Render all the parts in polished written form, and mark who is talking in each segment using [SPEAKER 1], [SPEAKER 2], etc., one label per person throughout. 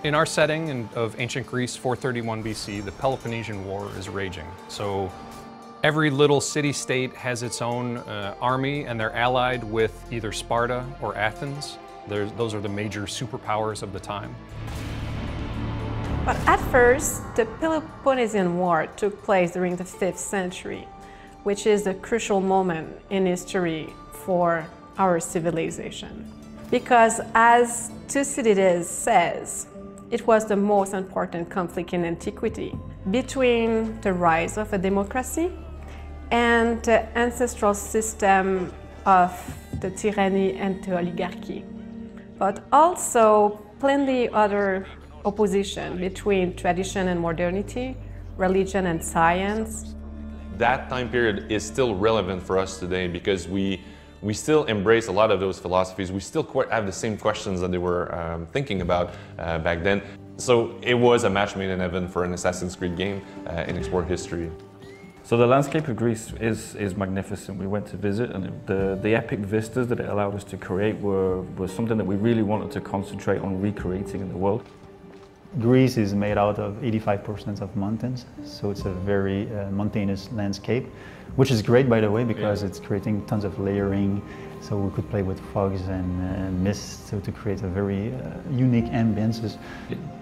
[SPEAKER 1] In our setting of ancient Greece, 431 BC, the Peloponnesian War is raging. So every little city-state has its own army, and they're allied with either Sparta or Athens. Those are the major superpowers of the time.
[SPEAKER 2] But at first, the Peloponnesian War took place during the 5th century, which is a crucial moment in history for our civilization. Because as Thucydides says, it was the most important conflict in antiquity between the rise of a democracy and the ancestral system of the tyranny and the oligarchy, but also plenty other opposition between tradition and modernity, religion and science.
[SPEAKER 3] That time period is still relevant for us today because we still embrace a lot of those philosophies. We still have the same questions that they were thinking about back then. So it was a match made in heaven for an Assassin's Creed game in Explore History.
[SPEAKER 4] So the landscape of Greece is magnificent. We went to visit, and the epic vistas that it allowed us to create were something that we really wanted to concentrate on recreating in the world.
[SPEAKER 5] Greece is made out of 85% of mountains, so it's a very mountainous landscape, which is great, by the way, because it's creating tons of layering, so we could play with fogs and mist, so to create a very unique ambience.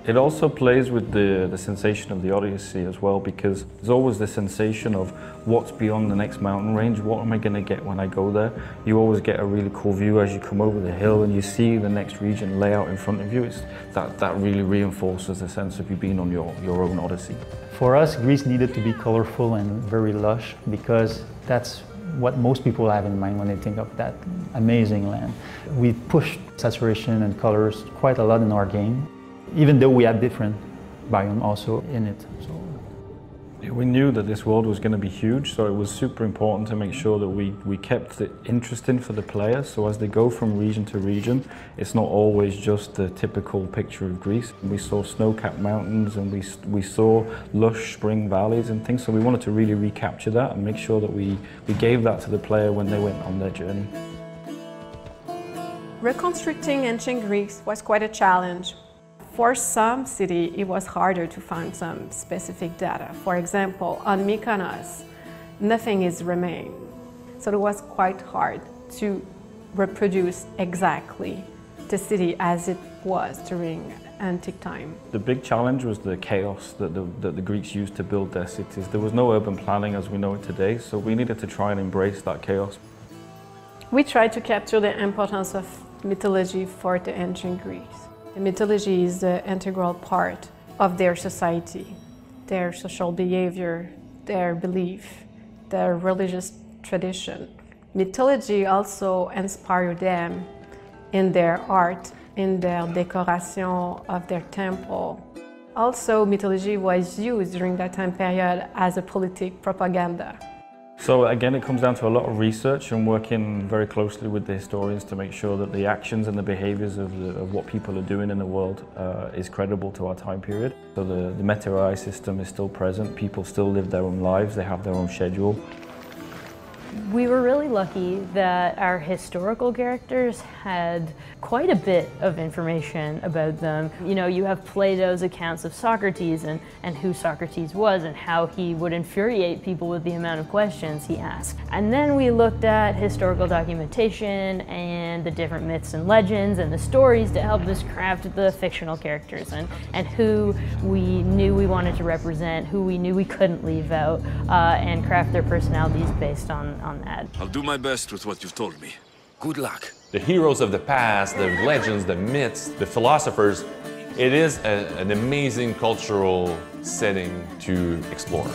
[SPEAKER 4] It also plays with the sensation of the Odyssey as well, because there's always the sensation of what's beyond the next mountain range, what am I going to get when I go there? You always get a really cool view as you come over the hill and you see the next region lay out in front of you. That really reinforces the sense of you being on your own Odyssey.
[SPEAKER 5] For us, Greece needed to be colorful and very lush, because that's what most people have in mind when they think of that amazing land. We pushed saturation and colors quite a lot in our game, even though we had different biomes also in it.
[SPEAKER 4] We knew that this world was going to be huge, so it was super important to make sure that we kept it interesting for the player. So as they go from region to region, it's not always just the typical picture of Greece. We saw snow-capped mountains, and we saw lush spring valleys and things, so we wanted to really recapture that and make sure that we gave that to the player when they went on their journey.
[SPEAKER 2] Reconstructing ancient Greece was quite a challenge. For some cities, it was harder to find some specific data. For example, on Mykonos, nothing is remained. So it was quite hard to reproduce exactly the city as it was during antique time.
[SPEAKER 4] The big challenge was the chaos that the Greeks used to build their cities. There was no urban planning as we know it today, so we needed to try and embrace that chaos.
[SPEAKER 2] We tried to capture the importance of mythology for the ancient Greeks. The mythology is the integral part of their society, their social behavior, their belief, their religious tradition. Mythology also inspired them in their art, in their decoration of their temple. Also, mythology was used during that time period as a politic propaganda.
[SPEAKER 4] So again, it comes down to a lot of research and working very closely with the historians to make sure that the actions and the behaviors of what people are doing in the world is credible to our time period. So the meta-AI system is still present, people still live their own lives, they have their own schedule.
[SPEAKER 6] We were really lucky that our historical characters had quite a bit of information about them. You know, you have Plato's accounts of Socrates and who Socrates was and how he would infuriate people with the amount of questions he asked. And then we looked at historical documentation and the different myths and legends and the stories to help us craft the fictional characters and who we knew we wanted to represent, who we knew we couldn't leave out, and craft their personalities based on that.
[SPEAKER 7] I'll do my best with what you've told me. Good luck.
[SPEAKER 3] The heroes of the past, the legends, the myths, the philosophers, it is an amazing cultural setting to explore.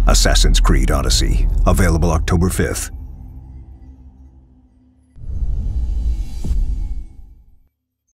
[SPEAKER 8] Assassin's Creed Odyssey, available October 5th.